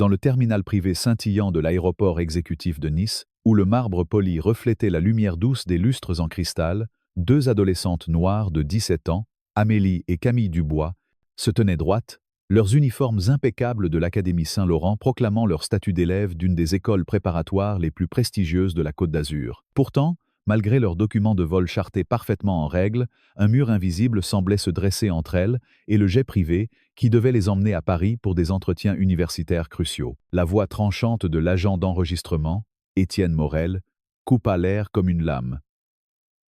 dans le terminal privé scintillant de l'aéroport exécutif de Nice, où le marbre poli reflétait la lumière douce des lustres en cristal, deux adolescentes noires de 17 ans, Amélie et Camille Dubois, se tenaient droites, leurs uniformes impeccables de l'Académie Saint-Laurent proclamant leur statut d'élève d'une des écoles préparatoires les plus prestigieuses de la Côte d'Azur. Pourtant, malgré leurs documents de vol chartés parfaitement en règle, un mur invisible semblait se dresser entre elles et le jet privé qui devait les emmener à Paris pour des entretiens universitaires cruciaux. La voix tranchante de l'agent d'enregistrement, Étienne Morel, coupa l'air comme une lame.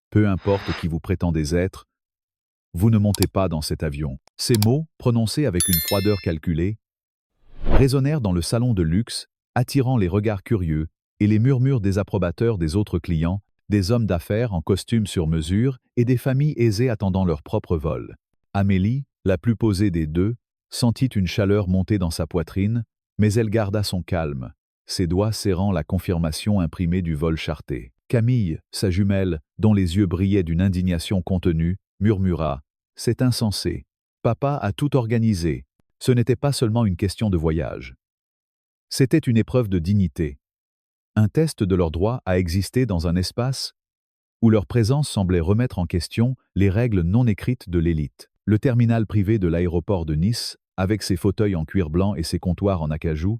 Peu importe qui vous prétendez être, vous ne montez pas dans cet avion. Ces mots, prononcés avec une froideur calculée, résonnèrent dans le salon de luxe, attirant les regards curieux et les murmures désapprobateurs des autres clients, des hommes d'affaires en costume sur mesure et des familles aisées attendant leur propre vol. Amélie, la plus posée des deux, sentit une chaleur monter dans sa poitrine, mais elle garda son calme, ses doigts serrant la confirmation imprimée du vol charté. Camille, sa jumelle, dont les yeux brillaient d'une indignation contenue, murmura « C'est insensé. Papa a tout organisé. Ce n'était pas seulement une question de voyage. C'était une épreuve de dignité. Un test de leur droit à exister dans un espace où leur présence semblait remettre en question les règles non écrites de l'élite. Le terminal privé de l'aéroport de Nice, avec ses fauteuils en cuir blanc et ses comptoirs en acajou,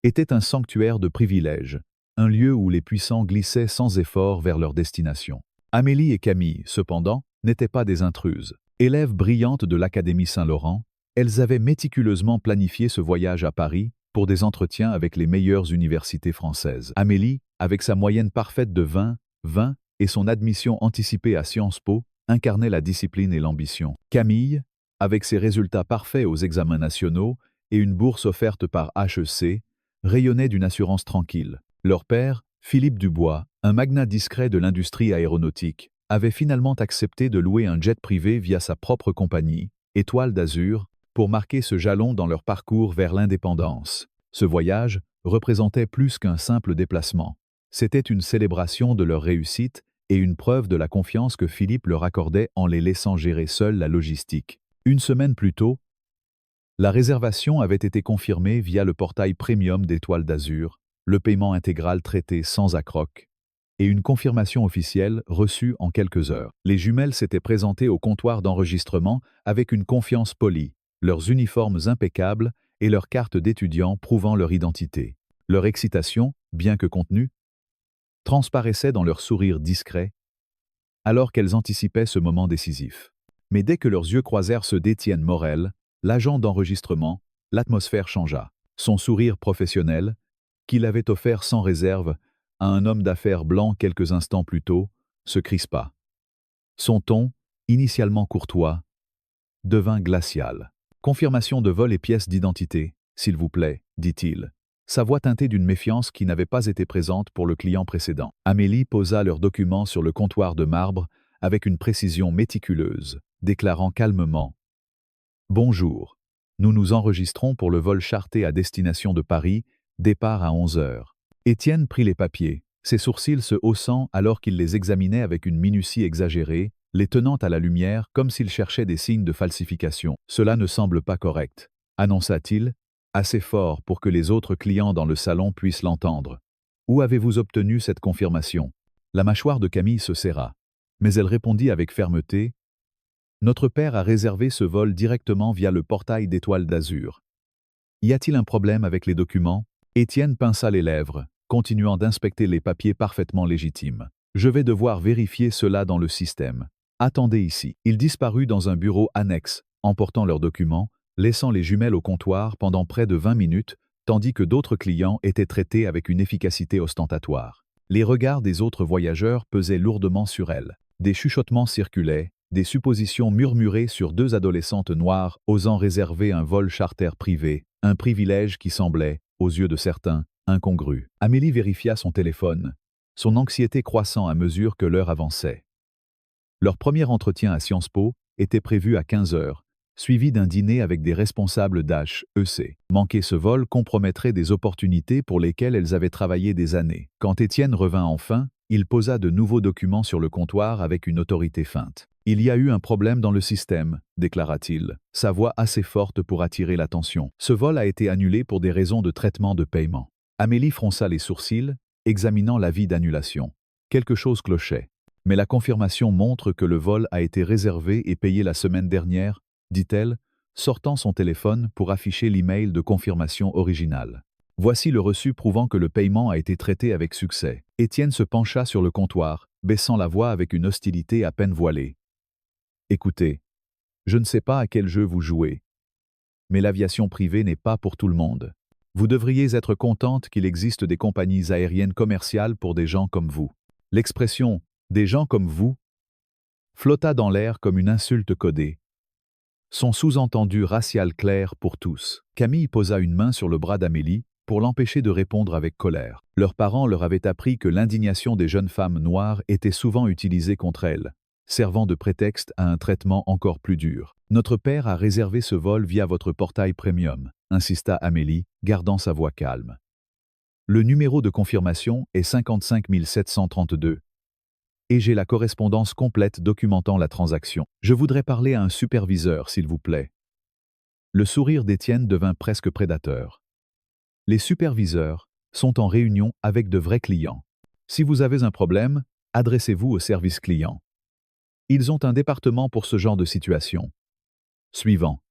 était un sanctuaire de privilèges, un lieu où les puissants glissaient sans effort vers leur destination. Amélie et Camille, cependant, n'étaient pas des intruses. Élèves brillantes de l'Académie Saint-Laurent, elles avaient méticuleusement planifié ce voyage à Paris pour des entretiens avec les meilleures universités françaises. Amélie, avec sa moyenne parfaite de 20 et son admission anticipée à Sciences Po, incarnait la discipline et l'ambition. Camille, avec ses résultats parfaits aux examens nationaux et une bourse offerte par HEC, rayonnait d'une assurance tranquille. Leur père, Philippe Dubois, un magnat discret de l'industrie aéronautique, avait finalement accepté de louer un jet privé via sa propre compagnie, Étoile d'Azur, pour marquer ce jalon dans leur parcours vers l'indépendance. Ce voyage représentait plus qu'un simple déplacement. C'était une célébration de leur réussite et une preuve de la confiance que Philippe leur accordait en les laissant gérer seuls la logistique. Une semaine plus tôt, la réservation avait été confirmée via le portail premium d'Étoile d'Azur, le paiement intégral traité sans accroc, et une confirmation officielle reçue en quelques heures. Les jumelles s'étaient présentées au comptoir d'enregistrement avec une confiance polie, leurs uniformes impeccables et leurs cartes d'étudiants prouvant leur identité. Leur excitation, bien que contenue, transparaissait dans leur sourire discret, alors qu'elles anticipaient ce moment décisif. Mais dès que leurs yeux croisèrent ceux d'Étienne Morel, l'agent d'enregistrement, l'atmosphère changea. Son sourire professionnel, qu'il avait offert sans réserve à un homme d'affaires blanc quelques instants plus tôt, se crispa. Son ton, initialement courtois, devint glacial. « Confirmation de vol et pièces d'identité, s'il vous plaît, dit-il, sa voix teintée d'une méfiance qui n'avait pas été présente pour le client précédent. Amélie posa leurs documents sur le comptoir de marbre avec une précision méticuleuse, déclarant calmement « Bonjour, nous nous enregistrons pour le vol charté à destination de Paris, départ à 11 heures. » Étienne prit les papiers, ses sourcils se haussant alors qu'il les examinait avec une minutie exagérée, les tenant à la lumière comme s'il cherchait des signes de falsification. « Cela ne semble pas correct, » annonça-t-il, assez fort pour que les autres clients dans le salon puissent l'entendre. « Où avez-vous obtenu cette confirmation ?» La mâchoire de Camille se serra, mais elle répondit avec fermeté « Notre père a réservé ce vol directement via le portail d'Étoile d'Azur. Y a-t-il un problème avec les documents ?» Étienne pinça les lèvres, continuant d'inspecter les papiers parfaitement légitimes. « Je vais devoir vérifier cela dans le système. Attendez ici. » Il disparut dans un bureau annexe, emportant leurs documents, laissant les jumelles au comptoir pendant près de 20 minutes, tandis que d'autres clients étaient traités avec une efficacité ostentatoire. Les regards des autres voyageurs pesaient lourdement sur elles. Des chuchotements circulaient, des suppositions murmurées sur deux adolescentes noires osant réserver un vol charter privé, un privilège qui semblait, aux yeux de certains, incongru. Amélie vérifia son téléphone, son anxiété croissant à mesure que l'heure avançait. Leur premier entretien à Sciences Po était prévu à 15 heures, suivi d'un dîner avec des responsables d'HEC. Manquer ce vol compromettrait des opportunités pour lesquelles elles avaient travaillé des années. Quand Étienne revint enfin, il posa de nouveaux documents sur le comptoir avec une autorité feinte. Il y a eu un problème dans le système, déclara-t-il, sa voix assez forte pour attirer l'attention. Ce vol a été annulé pour des raisons de traitement de paiement. Amélie fronça les sourcils, examinant l'avis d'annulation. Quelque chose clochait. Mais la confirmation montre que le vol a été réservé et payé la semaine dernière, dit-elle, sortant son téléphone pour afficher l'email de confirmation original. Voici le reçu prouvant que le paiement a été traité avec succès. Étienne se pencha sur le comptoir, baissant la voix avec une hostilité à peine voilée. Écoutez, je ne sais pas à quel jeu vous jouez, mais l'aviation privée n'est pas pour tout le monde. Vous devriez être contente qu'il existe des compagnies aériennes commerciales pour des gens comme vous. L'expression « des gens comme vous » flotta dans l'air comme une insulte codée. Son sous-entendu racial clair pour tous. Camille posa une main sur le bras d'Amélie pour l'empêcher de répondre avec colère. Leurs parents leur avaient appris que l'indignation des jeunes femmes noires était souvent utilisée contre elles, servant de prétexte à un traitement encore plus dur. « Notre père a réservé ce vol via votre portail premium », insista Amélie, gardant sa voix calme. Le numéro de confirmation est 55 732. Et j'ai la correspondance complète documentant la transaction. Je voudrais parler à un superviseur, s'il vous plaît. Le sourire d'Étienne devint presque prédateur. Les superviseurs sont en réunion avec de vrais clients. Si vous avez un problème, adressez-vous au service client. Ils ont un département pour ce genre de situation. Suivant.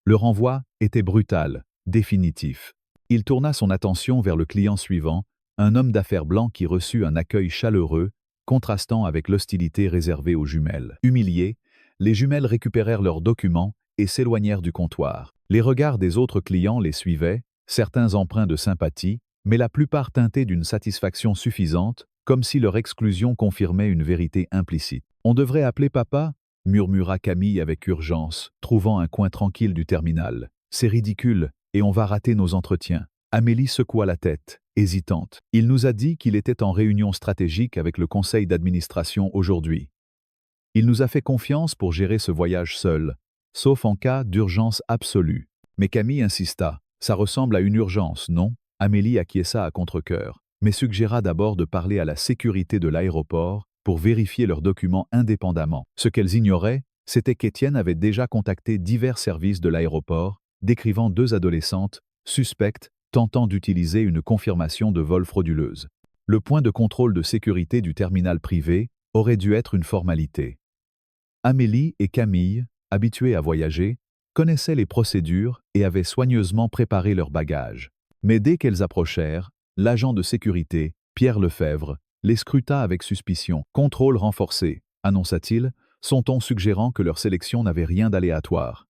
Le renvoi était brutal, définitif. Il tourna son attention vers le client suivant, un homme d'affaires blanc qui reçut un accueil chaleureux, contrastant avec l'hostilité réservée aux jumelles. Humiliées, les jumelles récupérèrent leurs documents et s'éloignèrent du comptoir. Les regards des autres clients les suivaient, certains empreints de sympathie, mais la plupart teintés d'une satisfaction suffisante, comme si leur exclusion confirmait une vérité implicite. « On devrait appeler papa ?» murmura Camille avec urgence, trouvant un coin tranquille du terminal. « C'est ridicule, et on va rater nos entretiens. » Amélie secoua la tête, hésitante. Il nous a dit qu'il était en réunion stratégique avec le conseil d'administration aujourd'hui. Il nous a fait confiance pour gérer ce voyage seul, sauf en cas d'urgence absolue. Mais Camille insista. Ça ressemble à une urgence, non? Amélie acquiesça à contre-cœur, mais suggéra d'abord de parler à la sécurité de l'aéroport pour vérifier leurs documents indépendamment. Ce qu'elles ignoraient, c'était qu'Étienne avait déjà contacté divers services de l'aéroport, décrivant 2 adolescentes, suspectes, tentant d'utiliser une confirmation de vol frauduleuse. Le point de contrôle de sécurité du terminal privé aurait dû être une formalité. Amélie et Camille, habituées à voyager, connaissaient les procédures et avaient soigneusement préparé leurs bagages. Mais dès qu'elles approchèrent, l'agent de sécurité, Pierre Lefebvre, les scruta avec suspicion. « Contrôle renforcé », annonça-t-il, son ton suggérant que leur sélection n'avait rien d'aléatoire.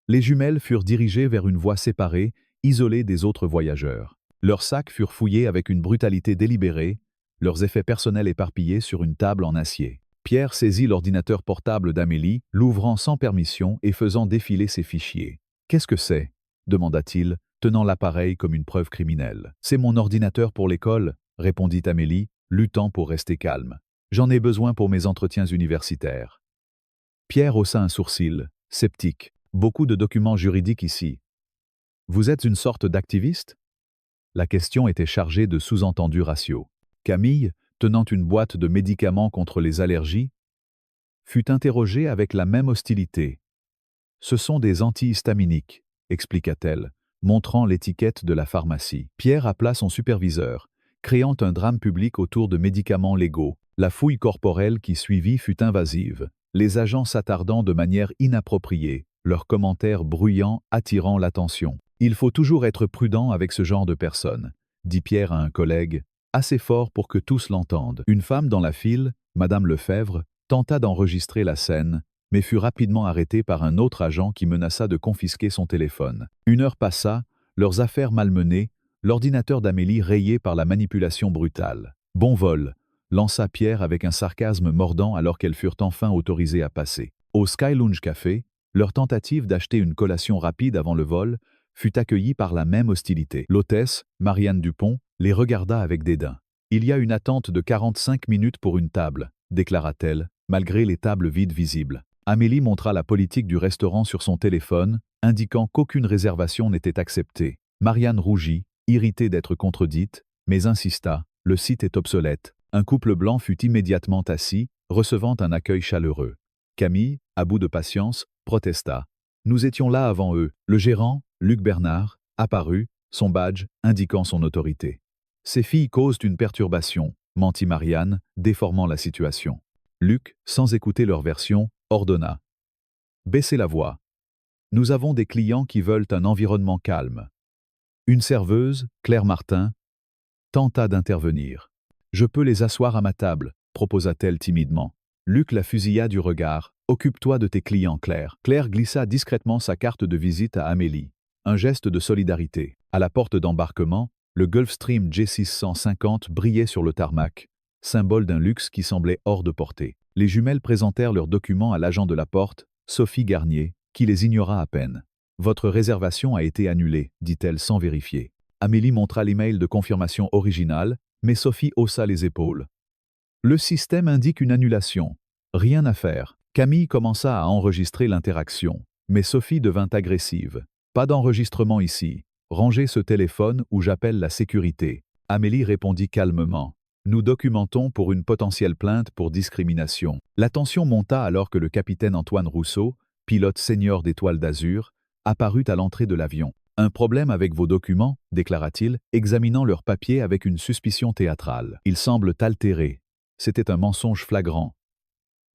Les jumelles furent dirigées vers une voie séparée, isolée des autres voyageurs. Leurs sacs furent fouillés avec une brutalité délibérée, leurs effets personnels éparpillés sur une table en acier. Pierre saisit l'ordinateur portable d'Amélie, l'ouvrant sans permission et faisant défiler ses fichiers. « Qu'est-ce que c'est » demanda-t-il, tenant l'appareil comme une preuve criminelle. « C'est mon ordinateur pour l'école » répondit Amélie, luttant pour rester calme. « J'en ai besoin pour mes entretiens universitaires. » Pierre haussa un sourcil, sceptique. « Beaucoup de documents juridiques ici. Vous êtes une sorte d'activiste » La question était chargée de sous-entendus raciaux. Camille, tenant une boîte de médicaments contre les allergies, fut interrogée avec la même hostilité. « Ce sont des antihistaminiques » expliqua-t-elle, montrant l'étiquette de la pharmacie. Pierre appela son superviseur, créant un drame public autour de médicaments légaux. La fouille corporelle qui suivit fut invasive, les agents s'attardant de manière inappropriée, leurs commentaires bruyants attirant l'attention. « Il faut toujours être prudent avec ce genre de personnes », dit Pierre à un collègue, assez fort pour que tous l'entendent. Une femme dans la file, Madame Lefebvre, tenta d'enregistrer la scène, mais fut rapidement arrêtée par un autre agent qui menaça de confisquer son téléphone. 1 heure passa, leurs affaires malmenées, l'ordinateur d'Amélie rayé par la manipulation brutale. « Bon vol », lança Pierre avec un sarcasme mordant alors qu'elles furent enfin autorisées à passer. Au Sky Lounge Café, leur tentative d'acheter une collation rapide avant le vol fut accueillie par la même hostilité. L'hôtesse, Marianne Dupont, les regarda avec dédain. « Il y a une attente de 45 minutes pour une table », déclara-t-elle, malgré les tables vides visibles. Amélie montra la politique du restaurant sur son téléphone, indiquant qu'aucune réservation n'était acceptée. Marianne rougit, irritée d'être contredite, mais insista, « Le site est obsolète ». Un couple blanc fut immédiatement assis, recevant un accueil chaleureux. Camille, à bout de patience, protesta. Nous étions là avant eux. Le gérant, Luc Bernard, apparut, son badge indiquant son autorité. Ces filles causent une perturbation, mentit Marianne, déformant la situation. Luc, sans écouter leur version, ordonna. Baissez la voix. Nous avons des clients qui veulent un environnement calme. Une serveuse, Claire Martin, tenta d'intervenir. Je peux les asseoir à ma table, proposa-t-elle timidement. Luc la fusilla du regard. Occupe-toi de tes clients, Claire. Claire glissa discrètement sa carte de visite à Amélie. Un geste de solidarité. À la porte d'embarquement, le Gulfstream G650 brillait sur le tarmac, symbole d'un luxe qui semblait hors de portée. Les jumelles présentèrent leurs documents à l'agent de la porte, Sophie Garnier, qui les ignora à peine. Votre réservation a été annulée, dit-elle sans vérifier. Amélie montra l'email de confirmation original, mais Sophie haussa les épaules. Le système indique une annulation. Rien à faire. Camille commença à enregistrer l'interaction, mais Sophie devint agressive. Pas d'enregistrement ici. Rangez ce téléphone ou j'appelle la sécurité. Amélie répondit calmement. Nous documentons pour une potentielle plainte pour discrimination. La tension monta alors que le capitaine Antoine Rousseau, pilote senior d'Étoile d'Azur, apparut à l'entrée de l'avion. Un problème avec vos documents, déclara-t-il, examinant leurs papiers avec une suspicion théâtrale. Ils semblent altérés. C'était un mensonge flagrant.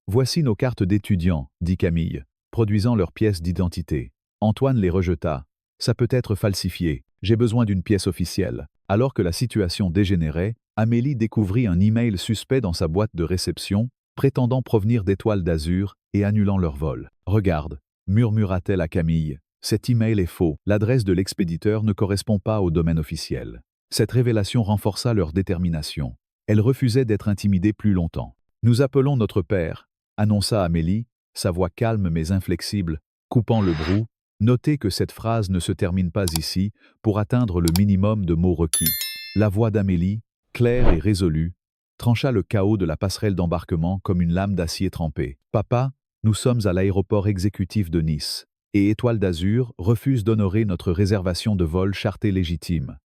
Voici nos cartes d'étudiants, dit Camille, produisant leurs pièces d'identité. Antoine les rejeta. Ça peut être falsifié. J'ai besoin d'une pièce officielle. Alors que la situation dégénérait, Amélie découvrit un email suspect dans sa boîte de réception, prétendant provenir d'Étoile d'Azur et annulant leur vol. Regarde, murmura-t-elle à Camille. Cet email est faux. L'adresse de l'expéditeur ne correspond pas au domaine officiel. Cette révélation renforça leur détermination. Elle refusait d'être intimidée plus longtemps. Nous appelons notre père, annonça Amélie, sa voix calme mais inflexible, coupant le brou. Notez que cette phrase ne se termine pas ici pour atteindre le minimum de mots requis. La voix d'Amélie, claire et résolue, trancha le chaos de la passerelle d'embarquement comme une lame d'acier trempée. Papa, nous sommes à l'aéroport exécutif de Nice, et Étoile d'Azur refuse d'honorer notre réservation de vol charté légitime.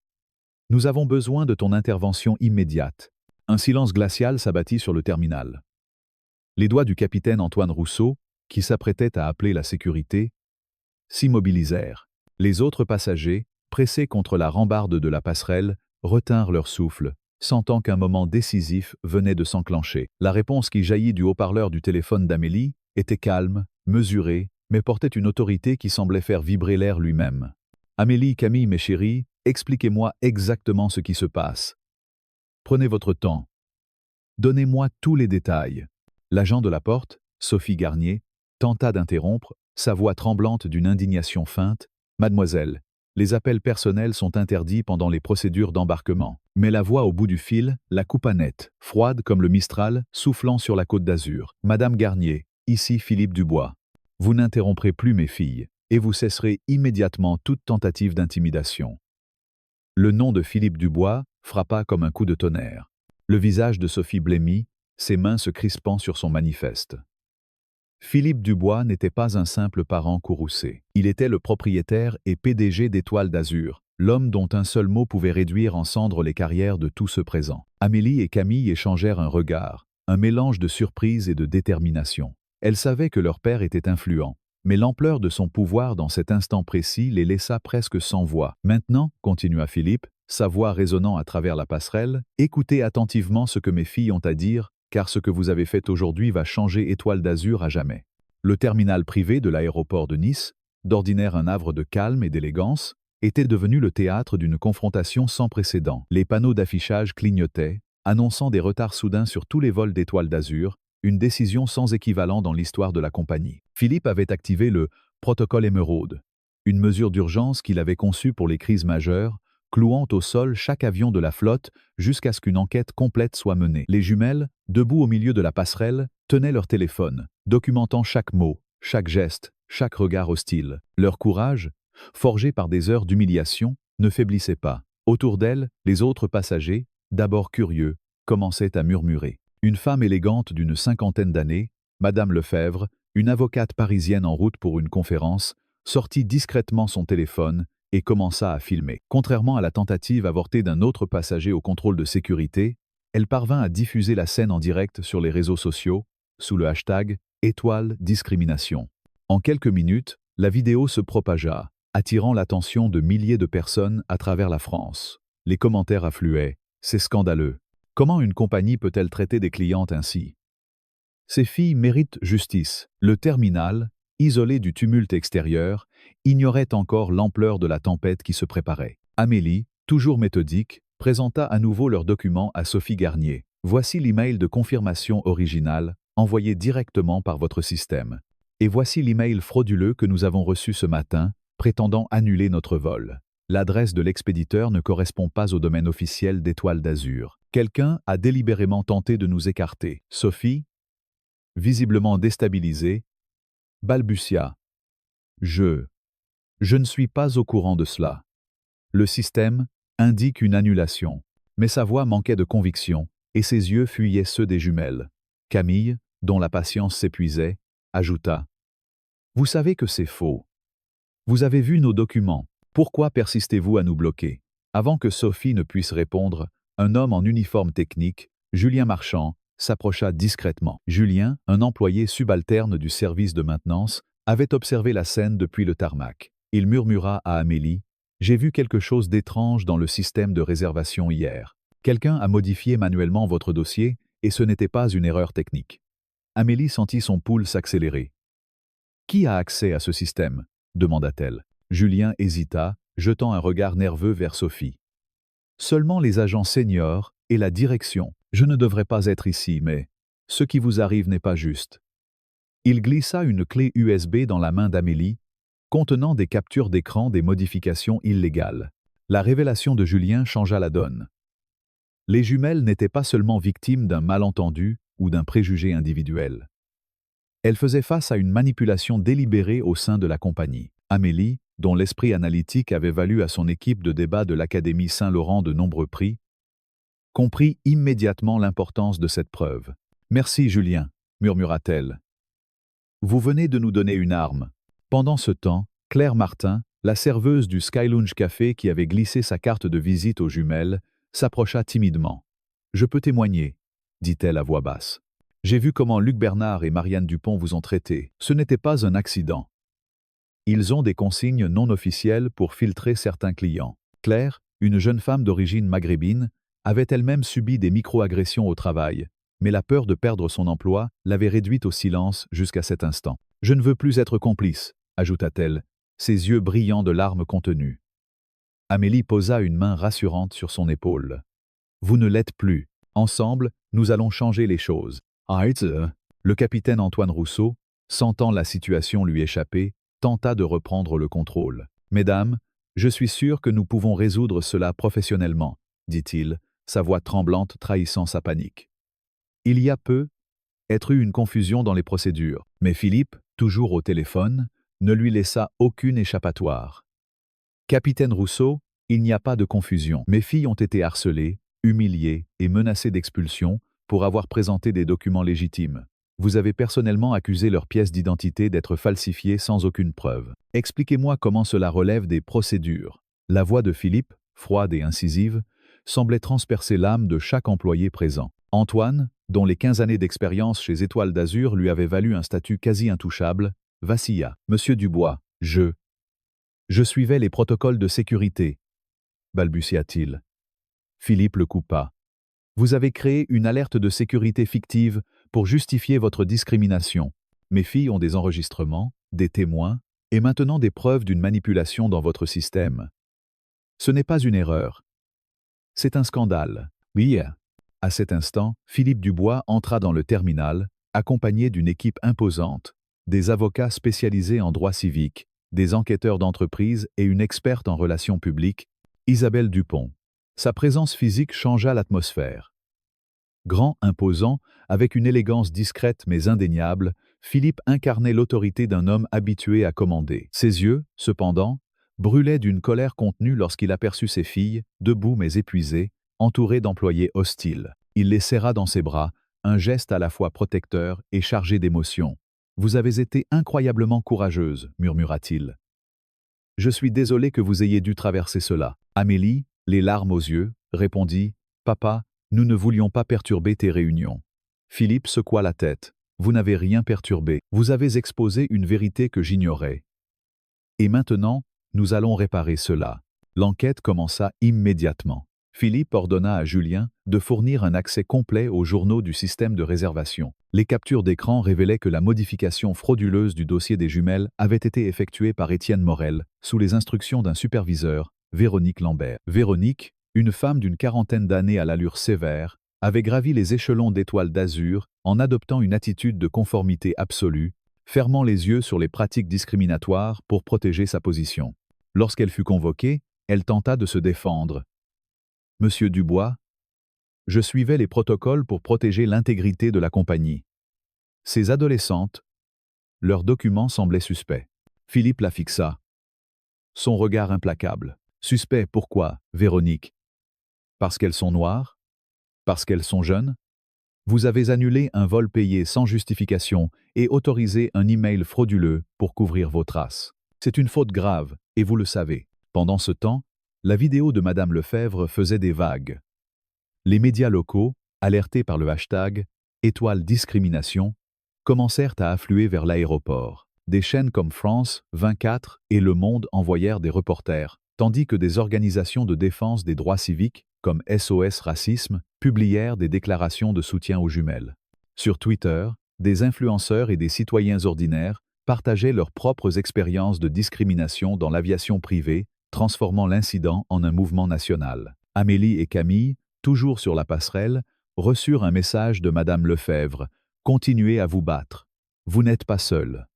Nous avons besoin de ton intervention immédiate. Un silence glacial s'abattit sur le terminal. Les doigts du capitaine Antoine Rousseau, qui s'apprêtait à appeler la sécurité, s'immobilisèrent. Les autres passagers, pressés contre la rambarde de la passerelle, retinrent leur souffle, sentant qu'un moment décisif venait de s'enclencher. La réponse qui jaillit du haut-parleur du téléphone d'Amélie était calme, mesurée, mais portait une autorité qui semblait faire vibrer l'air lui-même. « Amélie, Camille, mes chéris, expliquez-moi exactement ce qui se passe. Prenez votre temps. Donnez-moi tous les détails. » L'agent de la porte, Sophie Garnier, tenta d'interrompre, sa voix tremblante d'une indignation feinte. « Mademoiselle, les appels personnels sont interdits pendant les procédures d'embarquement. » Mais la voix au bout du fil la coupa net, froide comme le Mistral, soufflant sur la côte d'Azur. « Madame Garnier, ici Philippe Dubois. Vous n'interromprez plus mes filles, et vous cesserez immédiatement toute tentative d'intimidation. » Le nom de Philippe Dubois frappa comme un coup de tonnerre. Le visage de Sophie blêmit, ses mains se crispant sur son manifeste. Philippe Dubois n'était pas un simple parent courroucé. Il était le propriétaire et PDG d'Étoile d'Azur, l'homme dont un seul mot pouvait réduire en cendres les carrières de tous ceux présents. Amélie et Camille échangèrent un regard, un mélange de surprise et de détermination. Elles savaient que leur père était influent, mais l'ampleur de son pouvoir dans cet instant précis les laissa presque sans voix. « Maintenant, continua Philippe, sa voix résonnant à travers la passerelle, écoutez attentivement ce que mes filles ont à dire, car ce que vous avez fait aujourd'hui va changer Étoile d'Azur à jamais. » Le terminal privé de l'aéroport de Nice, d'ordinaire un havre de calme et d'élégance, était devenu le théâtre d'une confrontation sans précédent. Les panneaux d'affichage clignotaient, annonçant des retards soudains sur tous les vols d'Étoile d'Azur, une décision sans équivalent dans l'histoire de la compagnie. Philippe avait activé le « protocole émeraude », une mesure d'urgence qu'il avait conçue pour les crises majeures, clouant au sol chaque avion de la flotte jusqu'à ce qu'une enquête complète soit menée. Les jumelles, debout au milieu de la passerelle, tenaient leur téléphone, documentant chaque mot, chaque geste, chaque regard hostile. Leur courage, forgé par des heures d'humiliation, ne faiblissait pas. Autour d'elles, les autres passagers, d'abord curieux, commençaient à murmurer. Une femme élégante d'une cinquantaine d'années, Madame Lefebvre, une avocate parisienne en route pour une conférence, sortit discrètement son téléphone et commença à filmer. Contrairement à la tentative avortée d'un autre passager au contrôle de sécurité, elle parvint à diffuser la scène en direct sur les réseaux sociaux, sous le hashtag étoile, discrimination. En quelques minutes, la vidéo se propagea, attirant l'attention de milliers de personnes à travers la France. Les commentaires affluaient. C'est scandaleux. Comment une compagnie peut-elle traiter des clientes ainsi? Ces filles méritent justice. Le terminal, isolé du tumulte extérieur, ignorait encore l'ampleur de la tempête qui se préparait. Amélie, toujours méthodique, présenta à nouveau leurs documents à Sophie Garnier. Voici l'email de confirmation original, envoyé directement par votre système. Et voici l'email frauduleux que nous avons reçu ce matin, prétendant annuler notre vol. L'adresse de l'expéditeur ne correspond pas au domaine officiel d'Étoile d'Azur. Quelqu'un a délibérément tenté de nous écarter. Sophie, visiblement déstabilisée, balbutia. Je ne suis pas au courant de cela. Le système indique une annulation. Mais sa voix manquait de conviction, et ses yeux fuyaient ceux des jumelles. Camille, dont la patience s'épuisait, ajouta. Vous savez que c'est faux. Vous avez vu nos documents. Pourquoi persistez-vous à nous bloquer? Avant que Sophie ne puisse répondre, un homme en uniforme technique, Julien Marchand, s'approcha discrètement. Julien, un employé subalterne du service de maintenance, avait observé la scène depuis le tarmac. Il murmura à Amélie. J'ai vu quelque chose d'étrange dans le système de réservation hier. Quelqu'un a modifié manuellement votre dossier et ce n'était pas une erreur technique. Amélie sentit son pouls s'accélérer. Qui a accès à ce système? Demanda-t-elle. Julien hésita, jetant un regard nerveux vers Sophie. Seulement les agents seniors et la direction. Je ne devrais pas être ici, mais ce qui vous arrive n'est pas juste. Il glissa une clé USB dans la main d'Amélie, contenant des captures d'écran des modifications illégales. La révélation de Julien changea la donne. Les jumelles n'étaient pas seulement victimes d'un malentendu ou d'un préjugé individuel. Elles faisaient face à une manipulation délibérée au sein de la compagnie. Amélie, dont l'esprit analytique avait valu à son équipe de débat de l'Académie Saint-Laurent de nombreux prix, comprit immédiatement l'importance de cette preuve. « Merci, Julien », murmura-t-elle. « Vous venez de nous donner une arme. » Pendant ce temps, Claire Martin, la serveuse du Skylounge Café qui avait glissé sa carte de visite aux jumelles, s'approcha timidement. « Je peux témoigner, » dit-elle à voix basse. « J'ai vu comment Luc Bernard et Marianne Dupont vous ont traité. Ce n'était pas un accident. Ils ont des consignes non officielles pour filtrer certains clients. » Claire, une jeune femme d'origine maghrébine, avait elle-même subi des micro-agressions au travail, mais la peur de perdre son emploi l'avait réduite au silence jusqu'à cet instant. « Je ne veux plus être complice, » ajouta-t-elle, ses yeux brillants de larmes contenues. Amélie posa une main rassurante sur son épaule. « Vous ne l'êtes plus. Ensemble, nous allons changer les choses. » Le capitaine Antoine Rousseau, sentant la situation lui échapper, tenta de reprendre le contrôle. « Mesdames, je suis sûr que nous pouvons résoudre cela professionnellement, » dit-il, sa voix tremblante trahissant sa panique. Il y a peu, être eu une confusion dans les procédures, mais Philippe, toujours au téléphone, ne lui laissa aucune échappatoire. « Capitaine Rousseau, il n'y a pas de confusion. Mes filles ont été harcelées, humiliées et menacées d'expulsion pour avoir présenté des documents légitimes. Vous avez personnellement accusé leurs pièces d'identité d'être falsifiées sans aucune preuve. Expliquez-moi comment cela relève des procédures. » La voix de Philippe, froide et incisive, semblait transpercer l'âme de chaque employé présent. Antoine, dont les 15 années d'expérience chez Étoile d'Azur lui avaient valu un statut quasi intouchable, vacilla. « Monsieur Dubois, je suivais les protocoles de sécurité, » balbutia-t-il. Philippe le coupa. « Vous avez créé une alerte de sécurité fictive pour justifier votre discrimination. Mes filles ont des enregistrements, des témoins, et maintenant des preuves d'une manipulation dans votre système. Ce n'est pas une erreur. C'est un scandale. » Oui. À cet instant, Philippe Dubois entra dans le terminal, accompagné d'une équipe imposante, des avocats spécialisés en droit civique, des enquêteurs d'entreprise et une experte en relations publiques, Isabelle Dupont. Sa présence physique changea l'atmosphère. Grand, imposant, avec une élégance discrète mais indéniable, Philippe incarnait l'autorité d'un homme habitué à commander. Ses yeux, cependant, brûlaient d'une colère contenue lorsqu'il aperçut ses filles, debout mais épuisées, entourées d'employés hostiles. Il les serra dans ses bras, un geste à la fois protecteur et chargé d'émotion. « Vous avez été incroyablement courageuse, » murmura-t-il. « Je suis désolé que vous ayez dû traverser cela. » Amélie, les larmes aux yeux, répondit « Papa, nous ne voulions pas perturber tes réunions. » Philippe secoua la tête. Vous n'avez rien perturbé. Vous avez exposé une vérité que j'ignorais. Et maintenant, nous allons réparer cela. L'enquête commença immédiatement. Philippe ordonna à Julien de fournir un accès complet aux journaux du système de réservation. Les captures d'écran révélaient que la modification frauduleuse du dossier des jumelles avait été effectuée par Étienne Morel, sous les instructions d'un superviseur, Véronique Lambert. Véronique, une femme d'une quarantaine d'années à l'allure sévère, avait gravi les échelons d'Étoile d'Azur en adoptant une attitude de conformité absolue, fermant les yeux sur les pratiques discriminatoires pour protéger sa position. Lorsqu'elle fut convoquée, elle tenta de se défendre. « Monsieur Dubois, je suivais les protocoles pour protéger l'intégrité de la compagnie. Ces adolescentes, leurs documents semblaient suspects. » Philippe la fixa. Son regard implacable. « Suspect, pourquoi, Véronique? Parce qu'elles sont noires? Parce qu'elles sont jeunes? Vous avez annulé un vol payé sans justification et autorisé un email frauduleux pour couvrir vos traces. C'est une faute grave, et vous le savez. » Pendant ce temps, la vidéo de Madame Lefebvre faisait des vagues. Les médias locaux, alertés par le hashtag « Étoile discrimination », commencèrent à affluer vers l'aéroport. Des chaînes comme France 24 et Le Monde envoyèrent des reporters, tandis que des organisations de défense des droits civiques, comme SOS Racisme, publièrent des déclarations de soutien aux jumelles. Sur Twitter, des influenceurs et des citoyens ordinaires partageaient leurs propres expériences de discrimination dans l'aviation privée, transformant l'incident en un mouvement national. Amélie et Camille, toujours sur la passerelle, reçurent un message de Madame Lefebvre. « Continuez à vous battre. Vous n'êtes pas seuls. »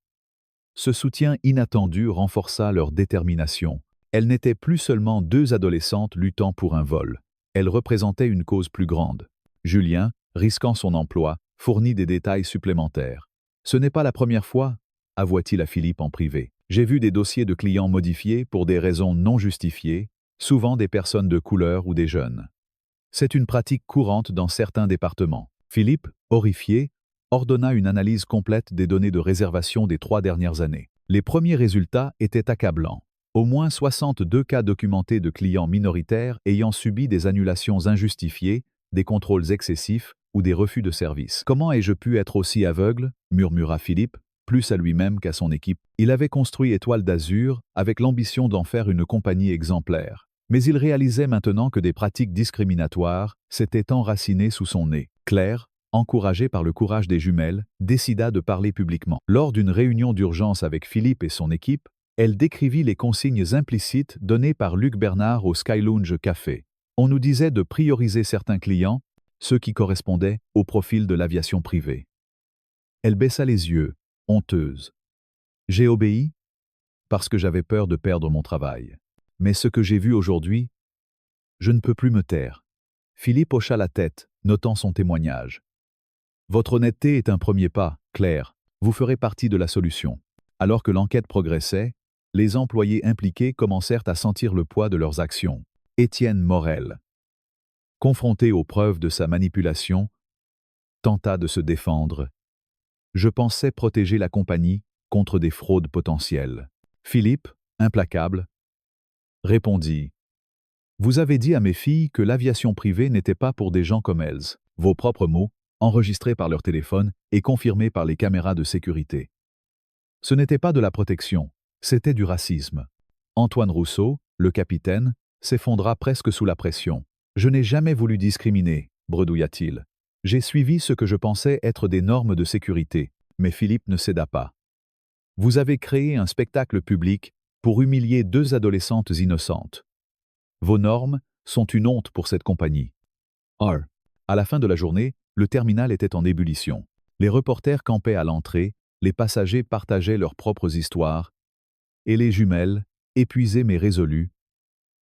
Ce soutien inattendu renforça leur détermination. Elles n'étaient plus seulement deux adolescentes luttant pour un vol. Elles représentaient une cause plus grande. Julien, risquant son emploi, fournit des détails supplémentaires. « Ce n'est pas la première fois, » avoua-t-il à Philippe en privé. « J'ai vu des dossiers de clients modifiés pour des raisons non justifiées, souvent des personnes de couleur ou des jeunes. C'est une pratique courante dans certains départements. » Philippe, horrifié, ordonna une analyse complète des données de réservation des 3 dernières années. Les premiers résultats étaient accablants. Au moins 62 cas documentés de clients minoritaires ayant subi des annulations injustifiées, des contrôles excessifs ou des refus de service. « Comment ai-je pu être aussi aveugle ?» murmura Philippe, plus à lui-même qu'à son équipe. Il avait construit Étoile d'Azur avec l'ambition d'en faire une compagnie exemplaire. Mais il réalisait maintenant que des pratiques discriminatoires s'étaient enracinées sous son nez. Claire, encouragée par le courage des jumelles, décida de parler publiquement. Lors d'une réunion d'urgence avec Philippe et son équipe, elle décrivit les consignes implicites données par Luc Bernard au Sky Lounge Café. On nous disait de prioriser certains clients, ceux qui correspondaient au profil de l'aviation privée. Elle baissa les yeux, honteuse. J'ai obéi parce que j'avais peur de perdre mon travail. Mais ce que j'ai vu aujourd'hui, je ne peux plus me taire. Philippe hocha la tête, notant son témoignage. Votre honnêteté est un premier pas, Claire. Vous ferez partie de la solution. Alors que l'enquête progressait, les employés impliqués commencèrent à sentir le poids de leurs actions. Étienne Morel, confronté aux preuves de sa manipulation, tenta de se défendre. Je pensais protéger la compagnie contre des fraudes potentielles. Philippe, implacable, répondit. Vous avez dit à mes filles que l'aviation privée n'était pas pour des gens comme elles. Vos propres mots, enregistrés par leur téléphone et confirmés par les caméras de sécurité. Ce n'était pas de la protection, c'était du racisme. Antoine Rousseau, le capitaine, s'effondra presque sous la pression. Je n'ai jamais voulu discriminer, bredouilla-t-il. J'ai suivi ce que je pensais être des normes de sécurité, mais Philippe ne céda pas. Vous avez créé un spectacle public pour humilier 2 adolescentes innocentes. Vos normes sont une honte pour cette compagnie. À la fin de la journée, le terminal était en ébullition. Les reporters campaient à l'entrée, les passagers partageaient leurs propres histoires, et les jumelles, épuisées mais résolues,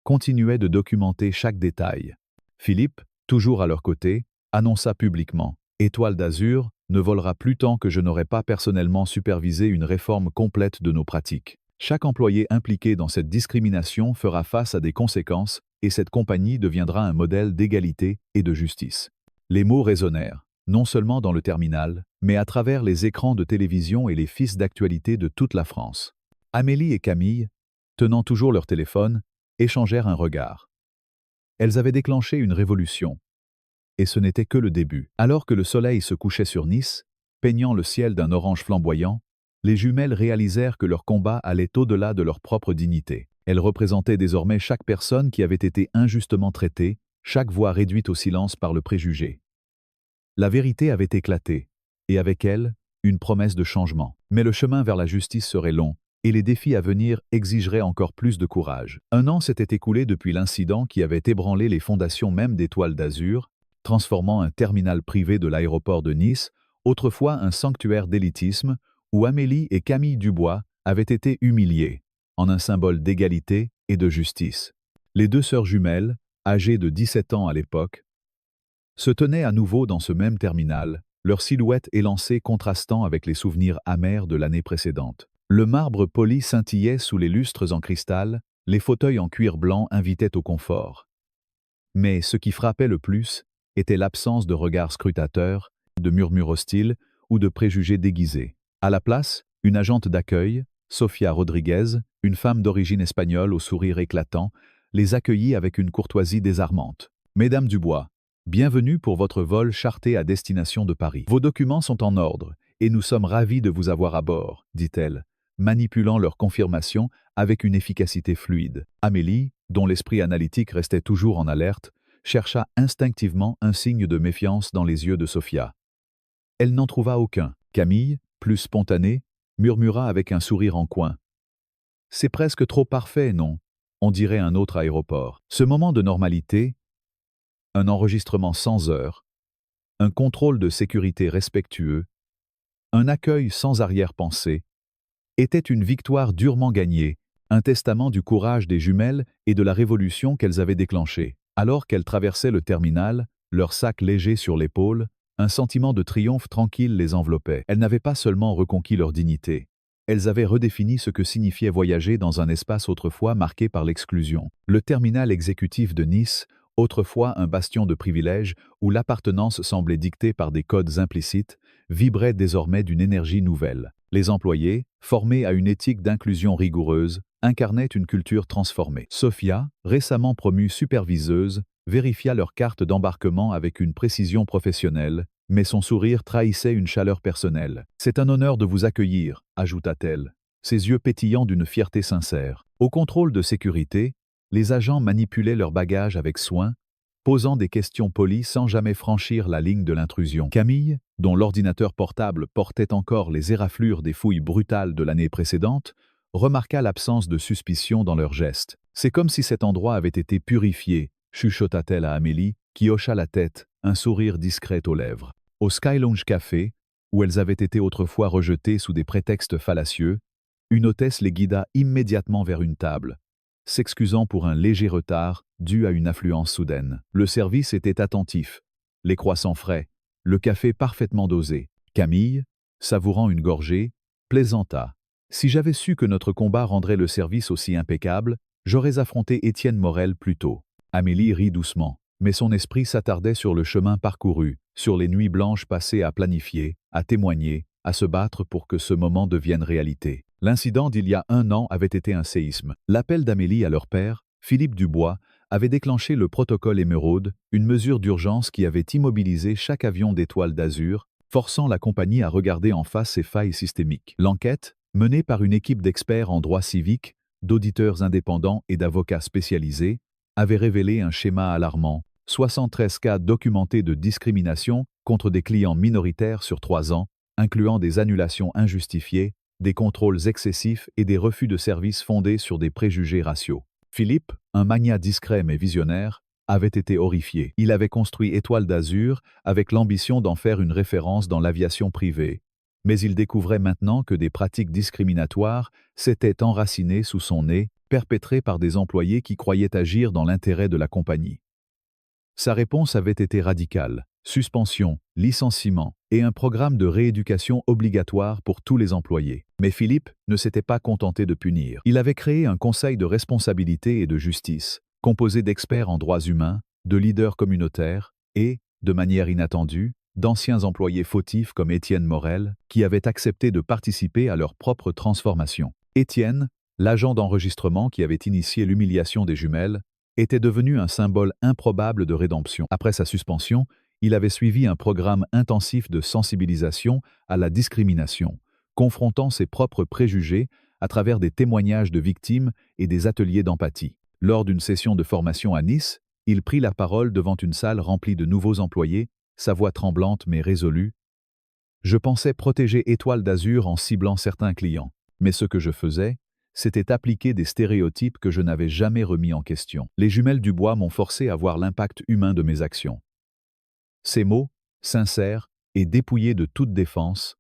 continuaient de documenter chaque détail. Philippe, toujours à leur côté, annonça publiquement « Étoile d'Azur ne volera plus tant que je n'aurai pas personnellement supervisé une réforme complète de nos pratiques. Chaque employé impliqué dans cette discrimination fera face à des conséquences et cette compagnie deviendra un modèle d'égalité et de justice. » Les mots résonnèrent, non seulement dans le terminal, mais à travers les écrans de télévision et les fils d'actualité de toute la France. Amélie et Camille, tenant toujours leur téléphone, échangèrent un regard. Elles avaient déclenché une révolution. Et ce n'était que le début. Alors que le soleil se couchait sur Nice, peignant le ciel d'un orange flamboyant, les jumelles réalisèrent que leur combat allait au-delà de leur propre dignité. Elles représentaient désormais chaque personne qui avait été injustement traitée, chaque voix réduite au silence par le préjugé. La vérité avait éclaté, et avec elle, une promesse de changement. Mais le chemin vers la justice serait long, et les défis à venir exigeraient encore plus de courage. Un an s'était écoulé depuis l'incident qui avait ébranlé les fondations même d'Étoile d'Azur, transformant un terminal privé de l'aéroport de Nice, autrefois un sanctuaire d'élitisme, où Amélie et Camille Dubois avaient été humiliées, en un symbole d'égalité et de justice. Les deux sœurs jumelles, âgées de 17 ans à l'époque, se tenaient à nouveau dans ce même terminal, leur silhouette élancée contrastant avec les souvenirs amers de l'année précédente. Le marbre poli scintillait sous les lustres en cristal, les fauteuils en cuir blanc invitaient au confort. Mais ce qui frappait le plus était l'absence de regards scrutateurs, de murmures hostiles ou de préjugés déguisés. À la place, une agente d'accueil, Sofia Rodriguez, une femme d'origine espagnole au sourire éclatant, les accueillit avec une courtoisie désarmante. « Mesdames Dubois, bienvenue pour votre vol charté à destination de Paris. Vos documents sont en ordre et nous sommes ravis de vous avoir à bord, dit-elle, manipulant leur confirmation avec une efficacité fluide. Amélie, dont l'esprit analytique restait toujours en alerte, chercha instinctivement un signe de méfiance dans les yeux de Sofia. Elle n'en trouva aucun. Camille, plus spontanée, murmura avec un sourire en coin. « C'est presque trop parfait, non ? On dirait un autre aéroport. » Ce moment de normalité, un enregistrement sans heure, un contrôle de sécurité respectueux, un accueil sans arrière-pensée, était une victoire durement gagnée, un testament du courage des jumelles et de la révolution qu'elles avaient déclenchée. Alors qu'elles traversaient le terminal, leur sac léger sur l'épaule, un sentiment de triomphe tranquille les enveloppait. Elles n'avaient pas seulement reconquis leur dignité, elles avaient redéfini ce que signifiait voyager dans un espace autrefois marqué par l'exclusion. Le terminal exécutif de Nice, autrefois un bastion de privilèges où l'appartenance semblait dictée par des codes implicites, vibrait désormais d'une énergie nouvelle. Les employés, formés à une éthique d'inclusion rigoureuse, incarnaient une culture transformée. Sofia, récemment promue superviseuse, vérifia leur carte d'embarquement avec une précision professionnelle, mais son sourire trahissait une chaleur personnelle. « C'est un honneur de vous accueillir », ajouta-t-elle, ses yeux pétillants d'une fierté sincère. Au contrôle de sécurité, les agents manipulaient leurs bagages avec soin, posant des questions polies sans jamais franchir la ligne de l'intrusion. Camille, dont l'ordinateur portable portait encore les éraflures des fouilles brutales de l'année précédente, remarqua l'absence de suspicion dans leurs gestes. « C'est comme si cet endroit avait été purifié », chuchota-t-elle à Amélie, qui hocha la tête, un sourire discret aux lèvres. Au Sky Lounge Café, où elles avaient été autrefois rejetées sous des prétextes fallacieux, une hôtesse les guida immédiatement vers une table, s'excusant pour un léger retard dû à une affluence soudaine. Le service était attentif, les croissants frais, le café parfaitement dosé. Camille, savourant une gorgée, plaisanta. « Si j'avais su que notre combat rendrait le service aussi impeccable, j'aurais affronté Étienne Morel plus tôt. » Amélie rit doucement, mais son esprit s'attardait sur le chemin parcouru, sur les nuits blanches passées à planifier, à témoigner, à se battre pour que ce moment devienne réalité. L'incident d'il y a un an avait été un séisme. L'appel d'Amélie à leur père, Philippe Dubois, avait déclenché le protocole Émeraude, une mesure d'urgence qui avait immobilisé chaque avion d'Étoile d'Azur, forçant la compagnie à regarder en face ses failles systémiques. L'enquête, menée par une équipe d'experts en droit civique, d'auditeurs indépendants et d'avocats spécialisés, avait révélé un schéma alarmant, 73 cas documentés de discrimination contre des clients minoritaires sur 3 ans, incluant des annulations injustifiées, des contrôles excessifs et des refus de services fondés sur des préjugés raciaux. Philippe, un magnat discret mais visionnaire, avait été horrifié. Il avait construit Étoile d'Azur avec l'ambition d'en faire une référence dans l'aviation privée, mais il découvrait maintenant que des pratiques discriminatoires s'étaient enracinées sous son nez, perpétrées par des employés qui croyaient agir dans l'intérêt de la compagnie. Sa réponse avait été radicale: suspension, licenciement et un programme de rééducation obligatoire pour tous les employés. Mais Philippe ne s'était pas contenté de punir. Il avait créé un conseil de responsabilité et de justice, composé d'experts en droits humains, de leaders communautaires et, de manière inattendue, d'anciens employés fautifs comme Étienne Morel, qui avaient accepté de participer à leur propre transformation. Étienne, l'agent d'enregistrement qui avait initié l'humiliation des jumelles, était devenu un symbole improbable de rédemption. Après sa suspension, Il avait suivi un programme intensif de sensibilisation à la discrimination, confrontant ses propres préjugés à travers des témoignages de victimes et des ateliers d'empathie. Lors d'une session de formation à Nice, il prit la parole devant une salle remplie de nouveaux employés, sa voix tremblante mais résolue. Je pensais protéger Étoile d'Azur en ciblant certains clients, mais ce que je faisais, c'était appliquer des stéréotypes que je n'avais jamais remis en question. Les jumelles du bois m'ont forcé à voir l'impact humain de mes actions. Ces mots, sincères et dépouillés de toute défense,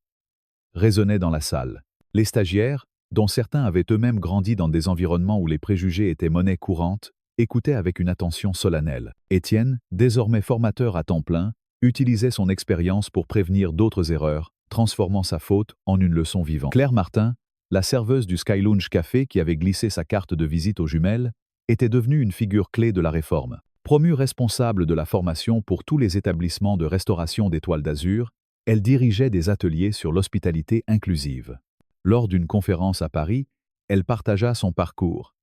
résonnaient dans la salle. Les stagiaires, dont certains avaient eux-mêmes grandi dans des environnements où les préjugés étaient monnaie courante, écoutaient avec une attention solennelle. Étienne, désormais formateur à temps plein, utilisait son expérience pour prévenir d'autres erreurs, transformant sa faute en une leçon vivante. Claire Martin, la serveuse du Sky Lounge Café qui avait glissé sa carte de visite aux jumelles, était devenue une figure clé de la réforme. Promue responsable de la formation pour tous les établissements de restauration d'Étoile d'Azur, elle dirigeait des ateliers sur l'hospitalité inclusive. Lors d'une conférence à Paris, elle partagea son parcours.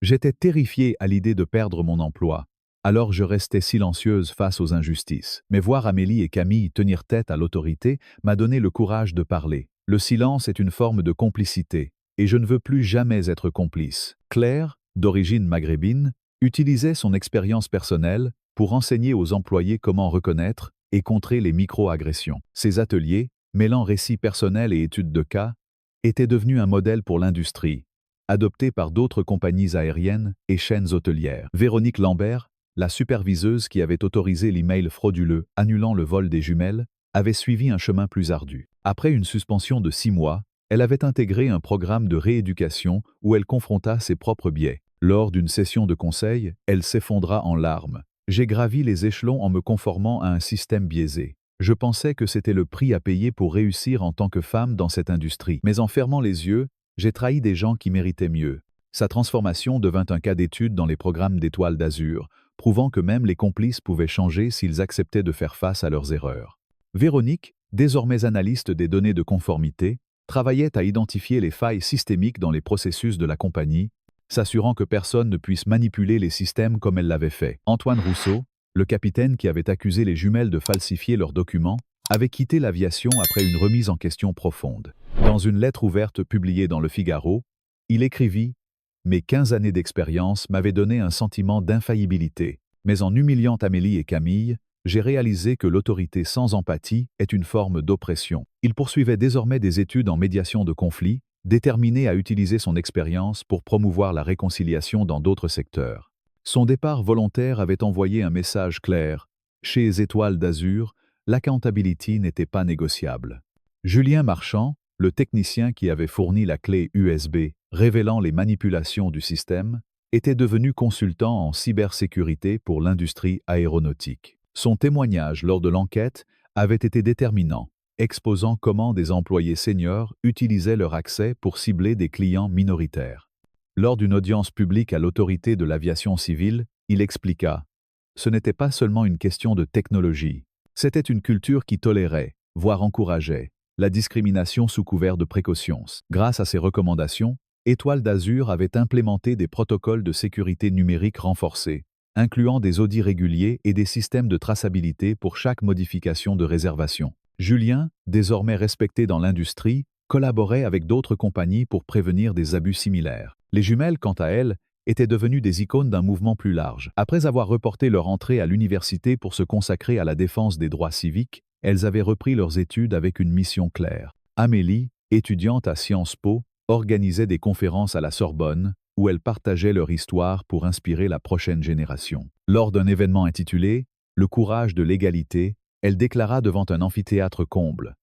J'étais terrifiée à l'idée de perdre mon emploi, alors je restais silencieuse face aux injustices. Mais voir Amélie et Camille tenir tête à l'autorité m'a donné le courage de parler. Le silence est une forme de complicité, et je ne veux plus jamais être complice. Claire, d'origine maghrébine, utilisait son expérience personnelle pour enseigner aux employés comment reconnaître et contrer les micro-agressions. Ces ateliers, mêlant récits personnels et études de cas, étaient devenus un modèle pour l'industrie, adopté par d'autres compagnies aériennes et chaînes hôtelières. Véronique Lambert, la superviseuse qui avait autorisé l'email frauduleux annulant le vol des jumelles, avait suivi un chemin plus ardu. Après une suspension de 6 mois, elle avait intégré un programme de rééducation où elle confronta ses propres biais. Lors d'une session de conseil, elle s'effondra en larmes. J'ai gravi les échelons en me conformant à un système biaisé. Je pensais que c'était le prix à payer pour réussir en tant que femme dans cette industrie. Mais en fermant les yeux, j'ai trahi des gens qui méritaient mieux. Sa transformation devint un cas d'étude dans les programmes d'Étoile d'Azur, prouvant que même les complices pouvaient changer s'ils acceptaient de faire face à leurs erreurs. Véronique, désormais analyste des données de conformité, travaillait à identifier les failles systémiques dans les processus de la compagnie, s'assurant que personne ne puisse manipuler les systèmes comme elle l'avait fait. Antoine Rousseau, le capitaine qui avait accusé les jumelles de falsifier leurs documents, avait quitté l'aviation après une remise en question profonde. Dans une lettre ouverte publiée dans Le Figaro, il écrivit « Mes 15 années d'expérience m'avaient donné un sentiment d'infaillibilité, mais en humiliant Amélie et Camille, j'ai réalisé que l'autorité sans empathie est une forme d'oppression. » Il poursuivait désormais des études en médiation de conflits, déterminé à utiliser son expérience pour promouvoir la réconciliation dans d'autres secteurs. Son départ volontaire avait envoyé un message clair. Chez Étoile d'Azur, l'accountability n'était pas négociable. Julien Marchand, le technicien qui avait fourni la clé USB révélant les manipulations du système, était devenu consultant en cybersécurité pour l'industrie aéronautique. Son témoignage lors de l'enquête avait été déterminant, exposant comment des employés seniors utilisaient leur accès pour cibler des clients minoritaires. Lors d'une audience publique à l'autorité de l'aviation civile, il expliqua « Ce n'était pas seulement une question de technologie, c'était une culture qui tolérait, voire encourageait, la discrimination sous couvert de précautions. » Grâce à ces recommandations, Étoile d'Azur avait implémenté des protocoles de sécurité numérique renforcés, incluant des audits réguliers et des systèmes de traçabilité pour chaque modification de réservation. Julien, désormais respecté dans l'industrie, collaborait avec d'autres compagnies pour prévenir des abus similaires. Les jumelles, quant à elles, étaient devenues des icônes d'un mouvement plus large. Après avoir reporté leur entrée à l'université pour se consacrer à la défense des droits civiques, elles avaient repris leurs études avec une mission claire. Amélie, étudiante à Sciences Po, organisait des conférences à la Sorbonne, où elles partageaient leur histoire pour inspirer la prochaine génération. Lors d'un événement intitulé « Le courage de l'égalité », elle déclara devant un amphithéâtre comble.